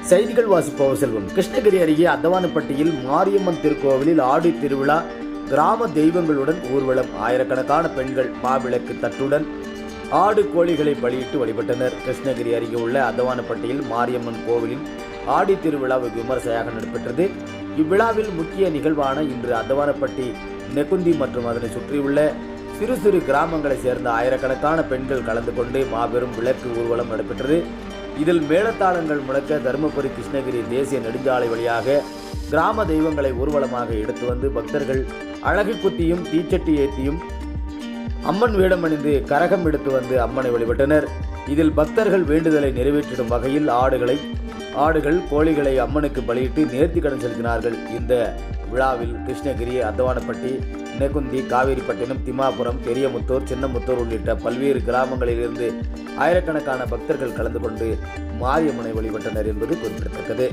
செய்திகள் வாசிப்பவர் செல்வம். கிருஷ்ணகிரி அருகே அத்தவானப்பட்டியில் மாரியம்மன் திருக்கோவிலில் ஆடி திருவிழா, கிராம தெய்வங்களுடன் ஊர்வலம். ஆயிரக்கணக்கான பெண்கள் மாவிளக்கு தட்டுடன் ஆடு கோழிகளை பலியிட்டு வழிபட்டனர். கிருஷ்ணகிரி அருகே உள்ள அத்தவானப்பட்டியில் மாரியம்மன் கோவிலில் ஆடி திருவிழா வெகு விமர்சையாக நடைபெற்றது. இவ்விழாவில் முக்கிய நிகழ்வான இன்று அத்தவானப்பட்டி, நெக்குந்தி மற்றும் அதனை சுற்றியுள்ள சிறு சிறு கிராமங்களை சேர்ந்த ஆயிரக்கணக்கான பெண்கள் கலந்து கொண்டு மாபெரும் விளக்கு ஊர்வலம் நடைபெற்றது. இதில் மேளதாளங்கள் முழக்க தருமபுரி கிருஷ்ணகிரி தேசிய நெடுஞ்சாலை வழியாக கிராம தெய்வங்களை ஊர்வலமாக எடுத்து வந்து பக்தர்கள் அழகு குத்தியும் தீச்சட்டி ஏற்றியும் அம்மன் வேடம் அணிந்து கரகம் எடுத்து வந்து அம்மனை வழிபட்டனர். இதில் பக்தர்கள் வேண்டுதலை நிறைவேற்றிடும் வகையில் ஆடுகள் கோழிகளை அம்மனுக்கு பலியிட்டு நேர்த்தி கடன் செலுத்தினார்கள். இந்த விழாவில் கிருஷ்ணகிரி, அத்தவானப்பட்டி, நெக்குந்தி, காவேரிப்பட்டினம், திம்மாபுரம், பெரியமுத்தூர், சின்னமுத்தூர் உள்ளிட்ட பல்வேறு கிராமங்களிலிருந்து ஆயிரக்கணக்கான பக்தர்கள் கலந்து கொண்டு மாரியம்மனை வழிபட்டனர் என்பது குறிப்பிடத்தக்கது.